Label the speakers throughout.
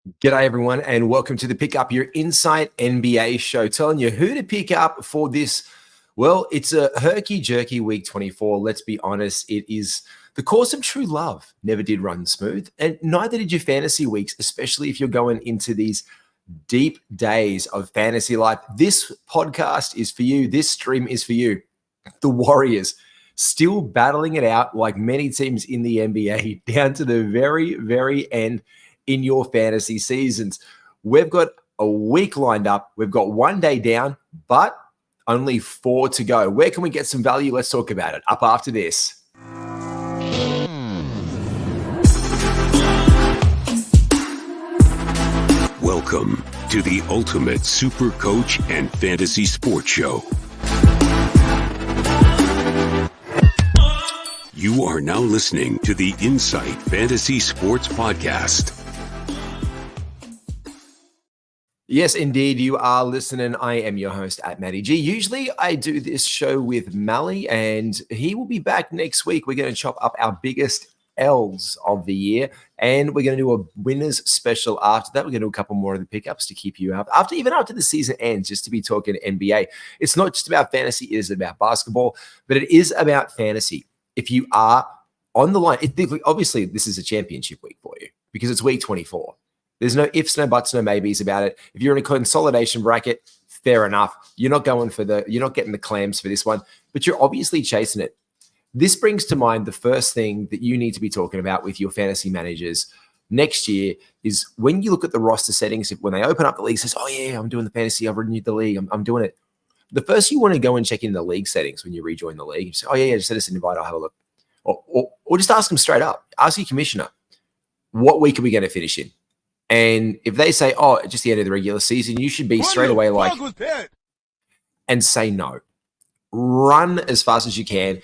Speaker 1: G'day, everyone, and welcome to the Pick Up Your Insight NBA show, telling you who to pick up for this. Well, it's a herky-jerky week 24. Let's be honest. It is the course of true love. Never did run smooth, and neither did your fantasy weeks, especially if you're going into these deep days of fantasy life. This podcast is for you. This stream is for you. The Warriors still battling it out like many teams in the NBA down to the very, very end in your fantasy seasons. We've got a week lined up. We've got 1 day down, but only 4 to go. Where can we get some value? Let's talk about it. Up after this.
Speaker 2: Welcome to the Ultimate Super Coach and Fantasy Sports Show. You are now listening to the Insight Fantasy Sports Podcast.
Speaker 1: Yes, indeed, you are listening. I am your host at Matty G. Usually I do this show with Mally, and he will be back next week. We're going to chop up our biggest L's of the year, and we're going to do a winners special after that. We're going to do a couple more of the pickups to keep you up after the season ends, just to be talking NBA. It's not just about fantasy, it is about basketball, but it is about fantasy. If you are on the line, obviously this is a championship week for you because it's week 24. There's no ifs, no buts, no maybes about it. If you're in a consolidation bracket, fair enough. You're not getting the clams for this one, but you're obviously chasing it. This brings to mind the first thing that you need to be talking about with your fantasy managers next year is when you look at the roster settings, when they open up the league, says, oh yeah, I'm doing the fantasy, I've renewed the league, I'm doing it. The first you want to go and check in the league settings when you rejoin the league. You say, oh yeah, just send us an invite, I'll have a look. Or just ask them straight up. Ask your commissioner, what week are we going to finish in? And if they say, oh, just the end of the regular season, you should be straight away like, and say no. Run as fast as you can.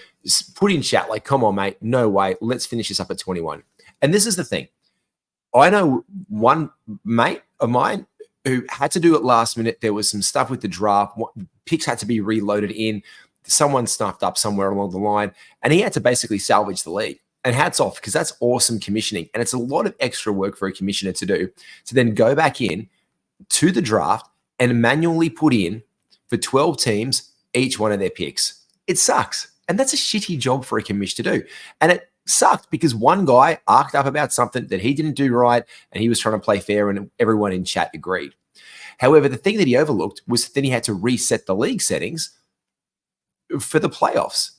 Speaker 1: Put in chat like, come on, mate. No way. Let's finish this up at 21. And this is the thing. I know one mate of mine who had to do it last minute. There was some stuff with the draft. Picks had to be reloaded in. Someone snuffed up somewhere along the line, and he had to basically salvage the league. And hats off, because that's awesome commissioning. And it's a lot of extra work for a commissioner to do, to then go back in to the draft and manually put in for 12 teams, each one of their picks. It sucks. And that's a shitty job for a commissioner to do. And it sucked because one guy arced up about something that he didn't do right, and he was trying to play fair, and everyone in chat agreed. However, the thing that he overlooked was then he had to reset the league settings for the playoffs.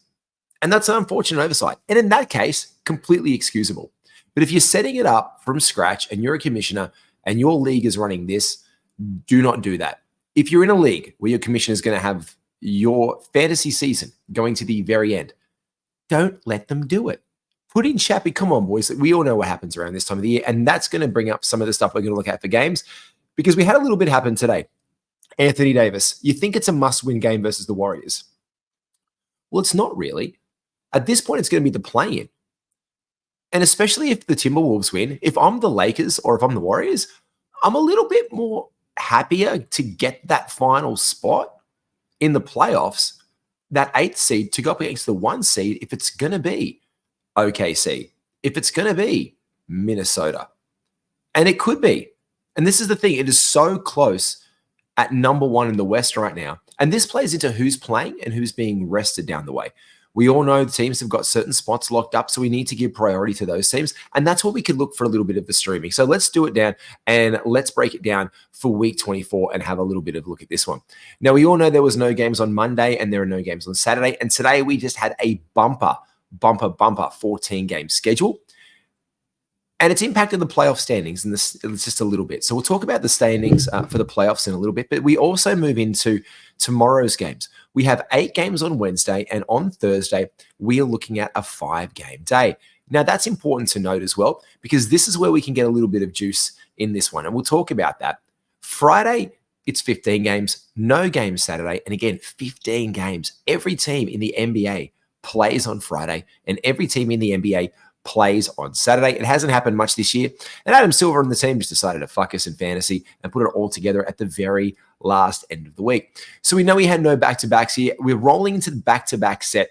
Speaker 1: And that's an unfortunate oversight. And in that case, completely excusable. But if you're setting it up from scratch and you're a commissioner and your league is running this, do not do that. If you're in a league where your commissioner is going to have your fantasy season going to the very end, don't let them do it. Put in chat, come on, boys. We all know what happens around this time of the year. And that's going to bring up some of the stuff we're going to look at for games, because we had a little bit happen today. Anthony Davis, you think it's a must-win game versus the Warriors? Well, it's not really. At this point, it's going to be the play-in. And especially if the Timberwolves win, if I'm the Lakers or if I'm the Warriors, I'm a little bit more happier to get that final spot in the playoffs, that 8th seed, to go up against the 1 seed if it's going to be OKC, if it's going to be Minnesota. And it could be. And this is the thing. It is so close at number 1 in the West right now. And this plays into who's playing and who's being rested down the way. We all know the teams have got certain spots locked up, so we need to give priority to those teams. And that's what we could look for a little bit of the streaming. So let's do it down and let's break it down for week 24 and have a little bit of a look at this one. Now, we all know there was no games on Monday and there are no games on Saturday. And today we just had a bumper 14-game schedule. And it's impacted the playoff standings, and it's just a little bit. So we'll talk about the standings for the playoffs in a little bit, but we also move into tomorrow's games. We have 8 games on Wednesday, and on Thursday, we are looking at a 5-game day. Now, that's important to note as well, because this is where we can get a little bit of juice in this one, and we'll talk about that. Friday, it's 15 games, no games Saturday, and again, 15 games. Every team in the NBA plays on Friday, and every team in the NBA plays on Saturday. It hasn't happened much this year. And Adam Silver and the team just decided to fuck us in fantasy and put it all together at the very last end of the week. So we know we had no back-to-backs here. We're rolling into the back-to-back set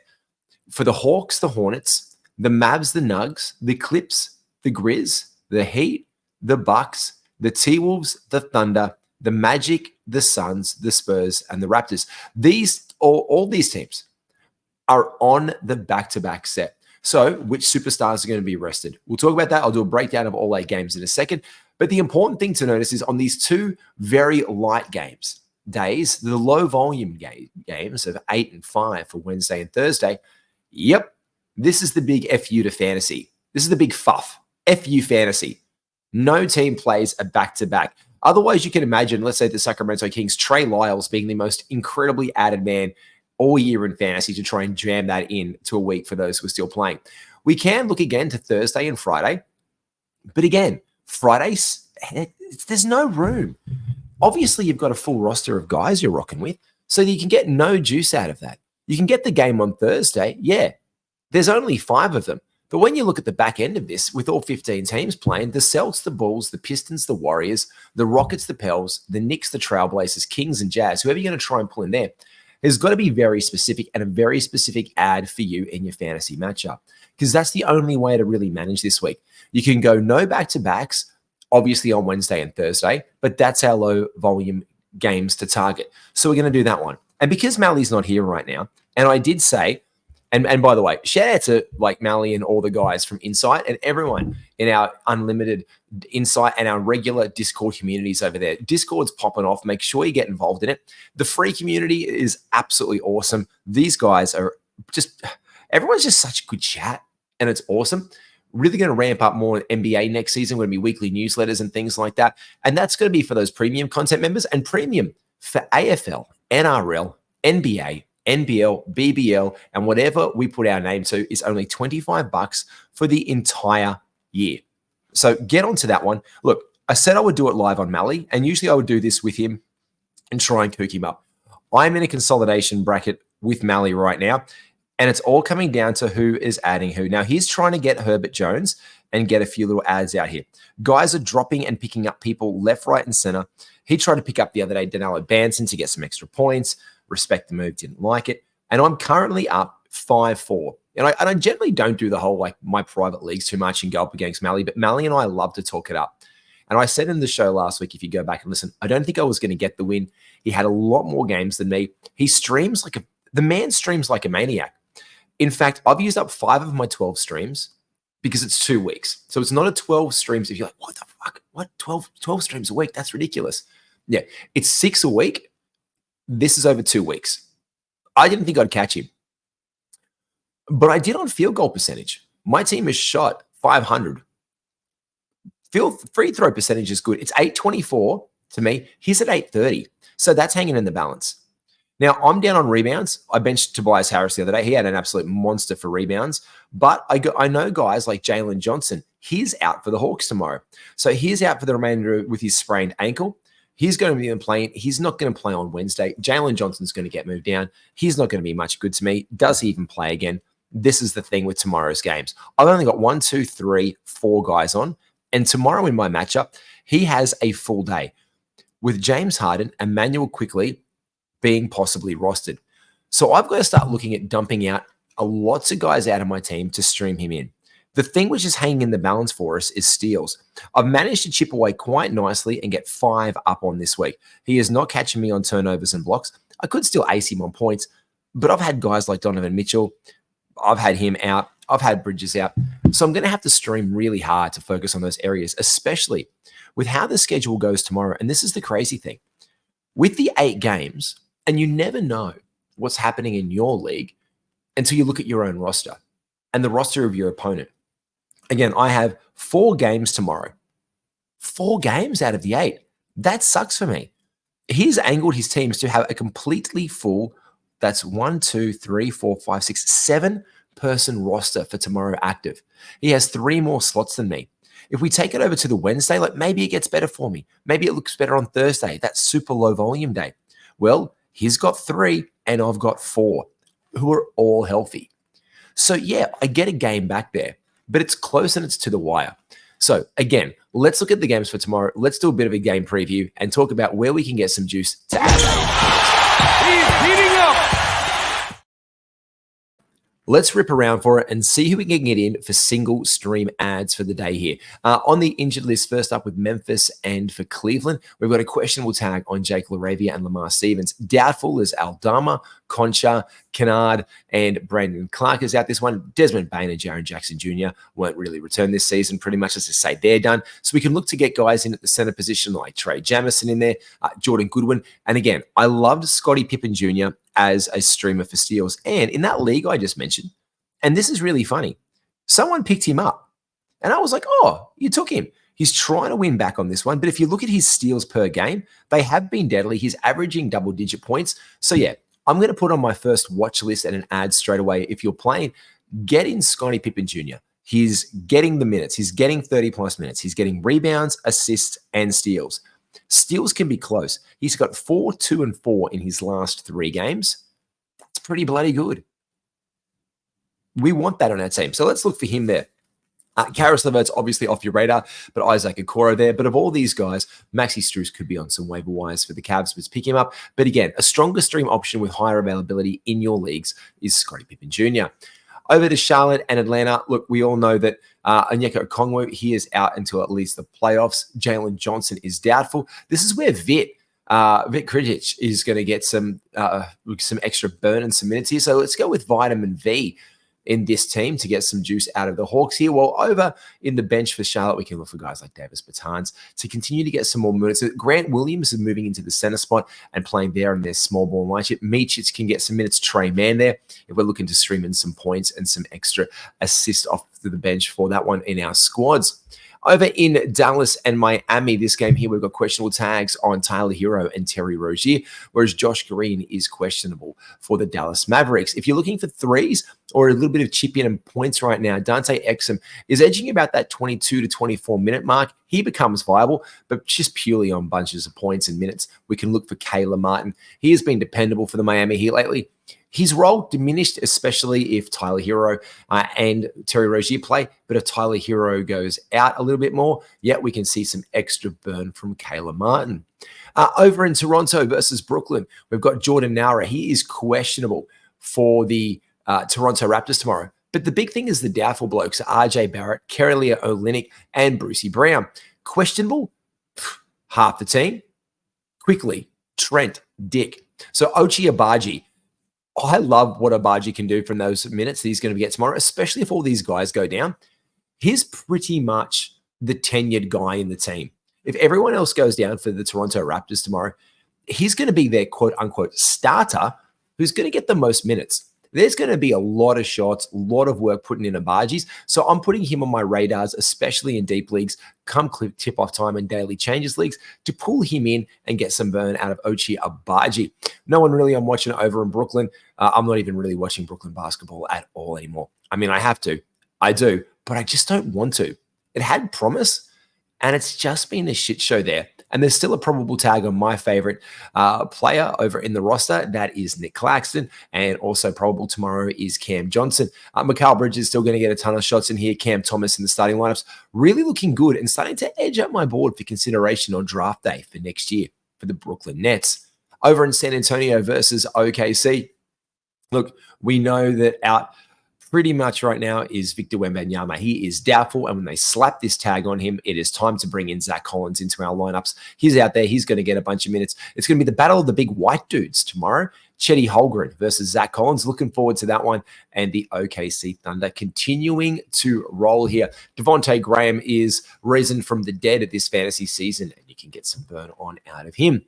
Speaker 1: for the Hawks, the Hornets, the Mavs, the Nugs, the Clips, the Grizz, the Heat, the Bucks, the T-Wolves, the Thunder, the Magic, the Suns, the Spurs, and the Raptors. All these teams are on the back-to-back set. So which superstars are going to be rested? We'll talk about that. I'll do a breakdown of all 8 games in a second. But the important thing to notice is on these 2 very light days, the low volume games of 8 and 5 for Wednesday and Thursday, yep, this is the big FU to fantasy. This is the big fuff. FU fantasy. No team plays a back-to-back. Otherwise, you can imagine, let's say the Sacramento Kings, Trey Lyles being the most incredibly added man all year in fantasy to try and jam that in to a week for those who are still playing. We can look again to Thursday and Friday. But again, Fridays, there's no room. Obviously, you've got a full roster of guys you're rocking with, so you can get no juice out of that. You can get the game on Thursday. Yeah, there's only 5 of them. But when you look at the back end of this, with all 15 teams playing, the Celts, the Bulls, the Pistons, the Warriors, the Rockets, the Pels, the Knicks, the Trailblazers, Kings, and Jazz, whoever you're going to try and pull in there, has got to be very specific and a very specific ad for you in your fantasy matchup, because that's the only way to really manage this week. You can go no back-to-backs, obviously on Wednesday and Thursday, but that's our low volume games to target. So we're going to do that one. And because Mally's not here right now, and I did say, and by the way, shout out to like Mally and all the guys from Insight and everyone in our unlimited Insight and our regular Discord communities over there. Discord's popping off. Make sure you get involved in it. The free community is absolutely awesome. These guys are just, everyone's just such good chat, and it's awesome. Really going to ramp up more NBA next season. We're going to be weekly newsletters and things like that. And that's going to be for those premium content members, and premium for AFL, NRL, NBA, NBL, BBL, and whatever we put our name to is only $25 for the entire year. So get onto that one. Look, I said I would do it live on Mally, and usually I would do this with him and try and cook him up. I'm in a consolidation bracket with Mally right now, and it's all coming down to who is adding who. Now, he's trying to get Herbert Jones and get a few little ads out here. Guys are dropping and picking up people left, right, and center. He tried to pick up the other day Danilo Banson to get some extra points. Respect the move, didn't like it. And I'm currently up 5-4. And I generally don't do the whole, like, my private leagues too much and go up against Mally, but Mally and I love to talk it up. And I said in the show last week, if you go back and listen, I don't think I was going to get the win. He had a lot more games than me. He streams like the man streams like a maniac. In fact, I've used up 5 of my 12 streams because it's 2 weeks. So it's not a 12 streams. If you're like, what the fuck? What 12 streams a week? That's ridiculous. Yeah, it's 6 a week. This is over 2 weeks. I didn't think I'd catch him. But I did on field goal percentage. My team has shot 500. Free throw percentage is good. It's 824 to me. He's at 830. So that's hanging in the balance. Now, I'm down on rebounds. I benched Tobias Harris the other day. He had an absolute monster for rebounds. But I know guys like Jalen Johnson. He's out for the Hawks tomorrow. So he's out for the remainder with his sprained ankle. He's going to be playing. He's not going to play on Wednesday. Jalen Johnson's going to get moved down. He's not going to be much good to me. Does he even play again? This is the thing with tomorrow's games. I've only got 1, 2, 3, 4 guys on. And tomorrow in my matchup, he has a full day with James Harden and Manuel Quickley being possibly rostered. So I've got to start looking at dumping out lots of guys out of my team to stream him in. The thing which is hanging in the balance for us is steals. I've managed to chip away quite nicely and get 5 up on this week. He is not catching me on turnovers and blocks. I could still ace him on points, but I've had guys like Donovan Mitchell. I've had him out. I've had Bridges out. So I'm going to have to stream really hard to focus on those areas, especially with how the schedule goes tomorrow. And this is the crazy thing. With the 8 games, and you never know what's happening in your league until you look at your own roster and the roster of your opponent. Again, I have 4 games tomorrow. 4 games out of the 8. That sucks for me. He's angled his teams to have a completely full, that's 1, 2, 3, 4, 5, 6, 7-person roster for tomorrow active. He has 3 more slots than me. If we take it over to the Wednesday, like maybe it gets better for me. Maybe it looks better on Thursday, that super low volume day. Well, he's got 3 and I've got 4 who are all healthy. So yeah, I get a game back there, but it's close and it's to the wire. So again, let's look at the games for tomorrow. Let's do a bit of a game preview and talk about where we can get some juice to add.
Speaker 2: He's heating up.
Speaker 1: Let's rip around for it and see who we can get in for single stream ads for the day here. On the injured list, first up with Memphis and for Cleveland, we've got a questionable tag on Jake LaRavia and Lamar Stevens. Doubtful is Aldama, Concha, Kennard, and Brandon Clark is out this one. Desmond Bain and Jaron Jackson Jr. won't really return this season. Pretty much, as I say, they're done. So we can look to get guys in at the center position like Trey Jamison in there, Jordan Goodwin. And again, I loved Scottie Pippen Jr. as a streamer for steals. And in that league I just mentioned, and this is really funny, someone picked him up. And I was like, oh, you took him. He's trying to win back on this one. But if you look at his steals per game, they have been deadly. He's averaging double-digit points. So yeah, I'm going to put on my first watch list and an ad straight away. If you're playing, get in Scottie Pippen Jr. He's getting the minutes. He's getting 30-plus minutes. He's getting rebounds, assists, and steals. Steals can be close. He's got 4, 2, and 4 in his last 3 games. That's pretty bloody good. We want that on our team. So let's look for him there. Karis LeVert's obviously off your radar, but Isaac Okoro there. But of all these guys, Maxi Strus could be on some waiver wires for the Cavs, but pick him up. But again, a stronger stream option with higher availability in your leagues is Scottie Pippen Jr. Over to Charlotte and Atlanta. Look, we all know that Onyeka Okongwu, he is out until at least the playoffs. Jalen Johnson is doubtful. This is where Vit Kritić is going to get some extra burn and some minutes here. So let's go with Vitamin V in this team to get some juice out of the Hawks here. While over in the bench for Charlotte, we can look for guys like Davis Bertans to continue to get some more minutes. Grant Williams is moving into the center spot and playing there in their small ball lineup. Michich can get some minutes. Trey Mann there if we're looking to stream in some points and some extra assists off to the bench for that one in our squads. Over in Dallas and Miami, this game here, we've got questionable tags on Tyler Hero and Terry Rozier, whereas Josh Green is questionable for the Dallas Mavericks. If you're looking for threes or a little bit of chip in and points right now, Dante Exum is edging about that 22 to 24 minute mark. He becomes viable, but just purely on bunches of points and minutes. We can look for Kayla Martin. He has been dependable for the Miami Heat lately. His role diminished, especially if Tyler Hero and Terry Rozier play. But if Tyler Hero goes out a little bit more, we can see some extra burn from Kayla Martin. Over in Toronto versus Brooklyn, we've got Jordan Nara. He is questionable for the Toronto Raptors tomorrow. But the big thing is the doubtful blokes, RJ Barrett, Kerry Olynyk, and Brucey Brown. Questionable, half the team. Quickly, Trent, Dick. So Ochai Agbaji, I love what Agbaji can do from those minutes that he's going to get tomorrow, especially if all these guys go down. He's pretty much the tenured guy in the team. If everyone else goes down for the Toronto Raptors tomorrow, he's going to be their quote-unquote starter who's going to get the most minutes. There's going to be a lot of shots, a lot of work putting in Agbaji's. So I'm putting him on my radars, especially in deep leagues, come tip-off time and daily changes leagues, to pull him in and get some burn out of Ochai Agbaji. No one really I'm watching over in Brooklyn. I'm not even really watching Brooklyn basketball at all anymore. I mean, I have to. I do. But I just don't want to. It had promise, and it's just been a shit show there. And there's still a probable tag on my favorite player over in the roster. That is Nick Claxton. And also probable tomorrow is Cam Johnson. Mikal Bridges is still going to get a ton of shots in here. Cam Thomas in the starting lineups. Really looking good and starting to edge up my board for consideration on draft day for next year for the Brooklyn Nets. Over in San Antonio versus OKC. Look, we know that out pretty much right now is Victor Wembanyama. He is doubtful, and when they slap this tag on him, it is time to bring in Zach Collins into our lineups. He's out there. He's going to get a bunch of minutes. It's going to be the battle of the big white dudes tomorrow. Chetty Holmgren versus Zach Collins. Looking forward to that one. And the OKC Thunder continuing to roll here. Devontae Graham is risen from the dead at this fantasy season, and you can get some burn on out of him.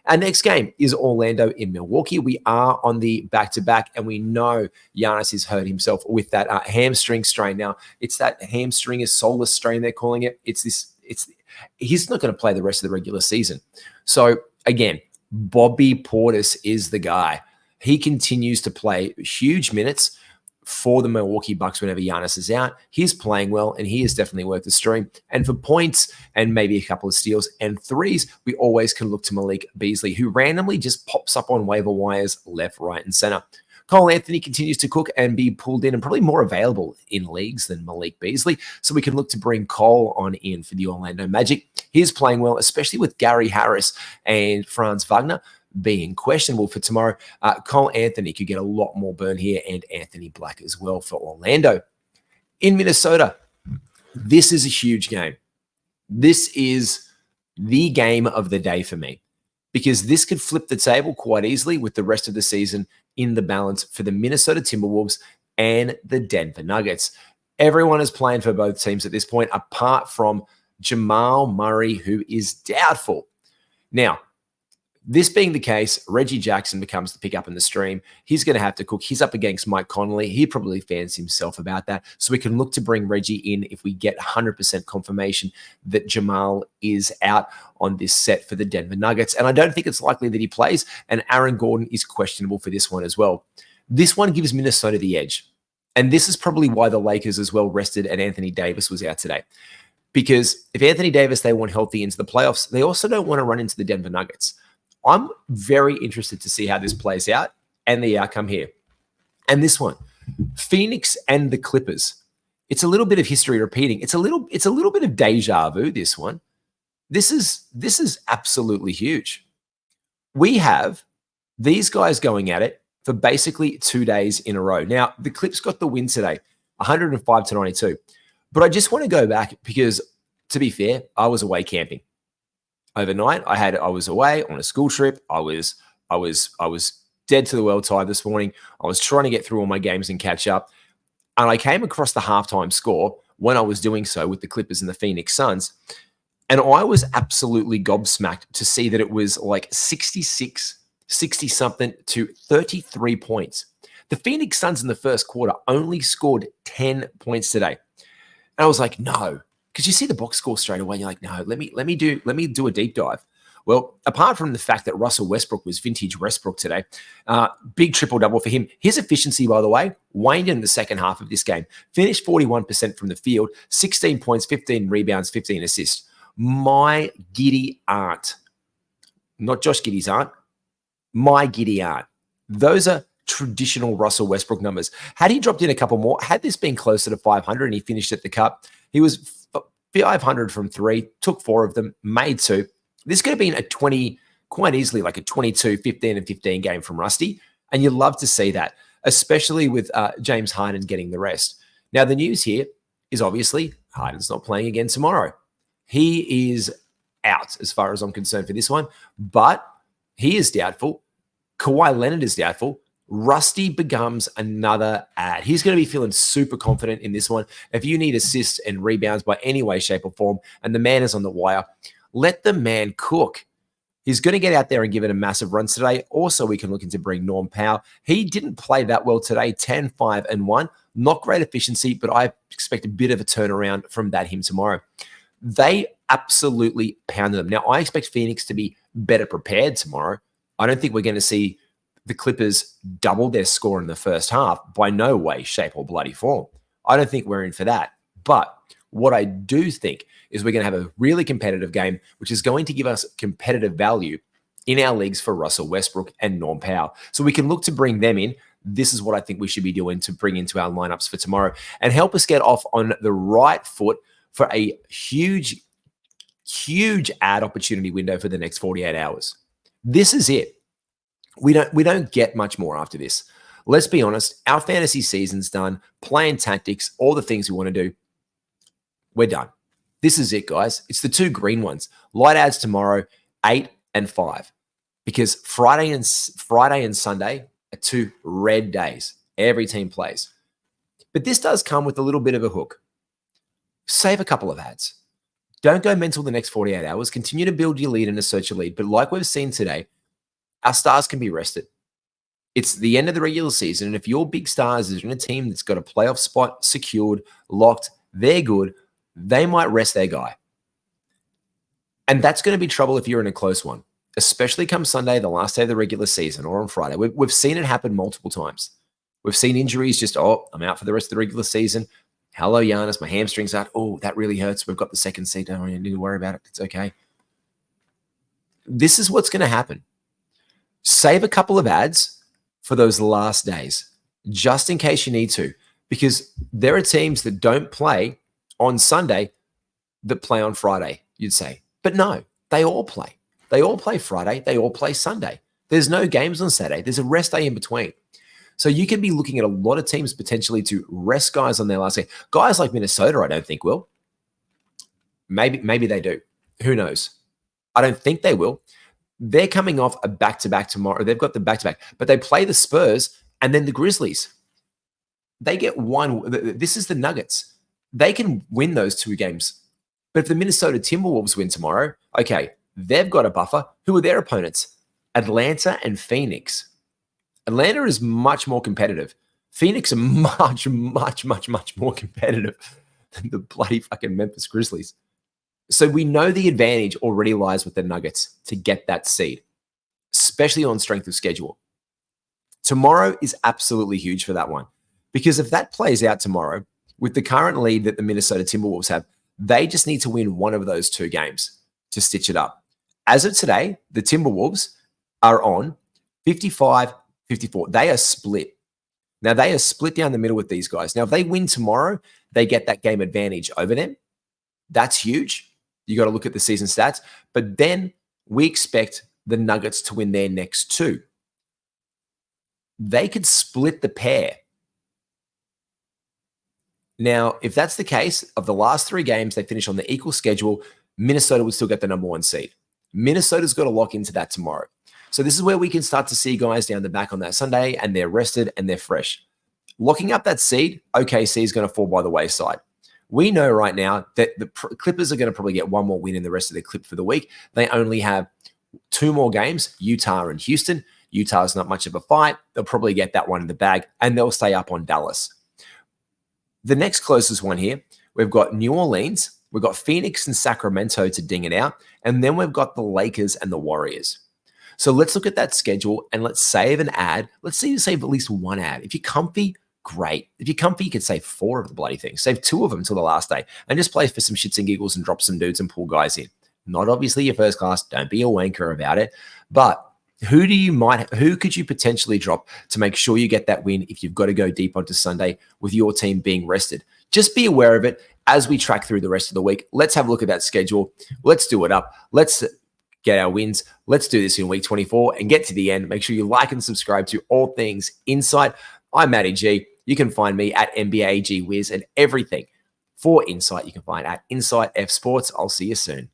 Speaker 1: Our next game is Orlando in Milwaukee. We are on the back-to-back, and we know Giannis has hurt himself with that hamstring strain. Now, it's that hamstring is soulless strain, they're calling it. He's not going to play the rest of the regular season. So, again, Bobby Portis is the guy. He continues to play huge minutes for the Milwaukee Bucks whenever Giannis is out. He's playing well, and he is definitely worth the stream. And for points and maybe a couple of steals and threes, we always can look to Malik Beasley, who randomly just pops up on waiver wires left, right, and center. Cole Anthony continues to cook and be pulled in and probably more available in leagues than Malik Beasley. So we can look to bring Cole on in for the Orlando Magic. He's playing well, especially with Gary Harris and Franz Wagner. being questionable for tomorrow. Cole Anthony could get a lot more burn here, and Anthony Black as well for Orlando. In Minnesota, this is a huge game. This is the game of the day for me, because this could flip the table quite easily with the rest of the season in the balance for the Minnesota Timberwolves and the Denver Nuggets. Everyone is playing for both teams at this point, apart from Jamal Murray, who is doubtful. Now, this being the case, Reggie Jackson becomes the pickup in the stream. He's going to have to cook. He's up against Mike Conley. He probably fans himself about that. So we can look to bring Reggie in if we get 100% confirmation that Jamal is out on this set for the Denver Nuggets. And I don't think it's likely that he plays. And Aaron Gordon is questionable for this one as well. This one gives Minnesota the edge. And this is probably why the Lakers as well rested and Anthony Davis was out today. Because if Anthony Davis, they want healthy into the playoffs, they also don't want to run into the Denver Nuggets. I'm very interested to see how this plays out and the outcome here. And this one, Phoenix and the Clippers. It's a little bit of history repeating. It's a little bit of deja vu, this one. This is absolutely huge. We have these guys going at it for basically 2 days in a row. Now, the Clips got the win today, 105-92. But I just want to go back because, to be fair, I was away camping. Overnight, I was away on a school trip. I was dead to the world tired this morning. I was trying to get through all my games and catch up. And I came across the halftime score when I was doing so with the Clippers and the Phoenix Suns. And I was absolutely gobsmacked to see that it was like 60-something to 33 points. The Phoenix Suns in the first quarter only scored 10 points today. And I was like, no. Because you see the box score straight away, and you're like, no, let me do a deep dive. Well, apart from the fact that Russell Westbrook was vintage Westbrook today, big triple-double for him. His efficiency, by the way, waned in the second half of this game. Finished 41% from the field, 16 points, 15 rebounds, 15 assists. My giddy aunt, not Josh Giddey's aunt, my giddy aunt. Those are traditional Russell Westbrook numbers. Had he dropped in a couple more, had this been closer to 500 and he finished at the cup, he was 500 from three, took 4 of them, made 2. This could have been quite easily like a 22, 15, and 15 game from Rusty. And you love to see that, especially with James Harden getting the rest. Now, the news here is obviously Harden's not playing again tomorrow. He is out as far as I'm concerned for this one, but he is doubtful. Kawhi Leonard is doubtful. Rusty becomes another ad. He's going to be feeling super confident in this one. If you need assists and rebounds by any way, shape, or form, and the man is on the wire, let the man cook. He's going to get out there and give it a massive run today. Also, we can look into bring Norm Powell. He didn't play that well today, 10, 5, and 1. Not great efficiency, but I expect a bit of a turnaround from him tomorrow. They absolutely pounded them. Now, I expect Phoenix to be better prepared tomorrow. I don't think we're going to see the Clippers double their score in the first half by no way, shape, or bloody form. I don't think we're in for that. But what I do think is we're going to have a really competitive game, which is going to give us competitive value in our leagues for Russell Westbrook and Norm Powell. So we can look to bring them in. This is what I think we should be doing to bring into our lineups for tomorrow and help us get off on the right foot for a huge ad opportunity window for the next 48 hours. This is it. We don't get much more after this. Let's be honest. Our fantasy season's done. Playing tactics, all the things we want to do. We're done. This is it, guys. It's the 2 green ones. Light ads tomorrow, 8 and 5. Because Friday and Sunday are 2 red days. Every team plays. But this does come with a little bit of a hook. Save a couple of ads. Don't go mental the next 48 hours. Continue to build your lead and assert your lead. But like we've seen today, our stars can be rested. It's the end of the regular season, and if your big stars are in a team that's got a playoff spot secured, locked, they're good, they might rest their guy. And that's going to be trouble if you're in a close one, especially come Sunday, the last day of the regular season, or on Friday. We've seen it happen multiple times. We've seen injuries just, I'm out for the rest of the regular season. Hello, Giannis, my hamstring's out. Oh, that really hurts. We've got the second seed. Don't need to worry about it. It's okay. This is what's going to happen. Save a couple of ads for those last days, just in case you need to, because there are teams that don't play on Sunday that play on Friday, you'd say. But no, they all play. They all play Friday. They all play Sunday. There's no games on Saturday. There's a rest day in between. So you can be looking at a lot of teams potentially to rest guys on their last day. Guys like Minnesota, I don't think will. Maybe they do. Who knows? I don't think they will. They're coming off a back-to-back tomorrow. They've got the back-to-back, but they play the Spurs and then the Grizzlies. They get one. This is the Nuggets. They can win those two games. But if the Minnesota Timberwolves win tomorrow, okay, they've got a buffer. Who are their opponents? Atlanta and Phoenix. Atlanta is much more competitive. Phoenix are much more competitive than the bloody fucking Memphis Grizzlies. So we know the advantage already lies with the Nuggets to get that seed, especially on strength of schedule. Tomorrow is absolutely huge for that one, because if that plays out tomorrow with the current lead that the Minnesota Timberwolves have, they just need to win one of those two games to stitch it up. As of today, the Timberwolves are on 55-54. They are split. Now, they are split down the middle with these guys. Now, if they win tomorrow, they get that game advantage over them. That's huge. You got to look at the season stats. But then we expect the Nuggets to win their next two. They could split the pair. Now, if that's the case, of the last three games, they finish on the equal schedule, Minnesota would still get the number one seed. Minnesota's got to lock into that tomorrow. So this is where we can start to see guys down the back on that Sunday, and they're rested and they're fresh. Locking up that seed, OKC is going to fall by the wayside. We know right now that the Clippers are going to probably get one more win in the rest of their clip for the week. They only have two more games, Utah and Houston. Utah's not much of a fight. They'll probably get that one in the bag, and they'll stay up on Dallas. The next closest one here, we've got New Orleans, we've got Phoenix and Sacramento to ding it out, and then we've got the Lakers and the Warriors. So let's look at that schedule and let's save an ad. Let's see you save at least one ad. If you're comfy, great. If you're comfy, you could save 4 of the bloody things. Save 2 of them till the last day and just play for some shits and giggles and drop some dudes and pull guys in. Not obviously your first class. Don't be a wanker about it. But who could you potentially drop to make sure you get that win if you've got to go deep onto Sunday with your team being rested? Just be aware of it as we track through the rest of the week. Let's have a look at that schedule. Let's do it up. Let's get our wins. Let's do this in week 24 and get to the end. Make sure you like and subscribe to All Things Insight. I'm Matty G. You can find me at NBA G Wiz, and everything for Insight you can find at Insight F Sports. I'll see you soon.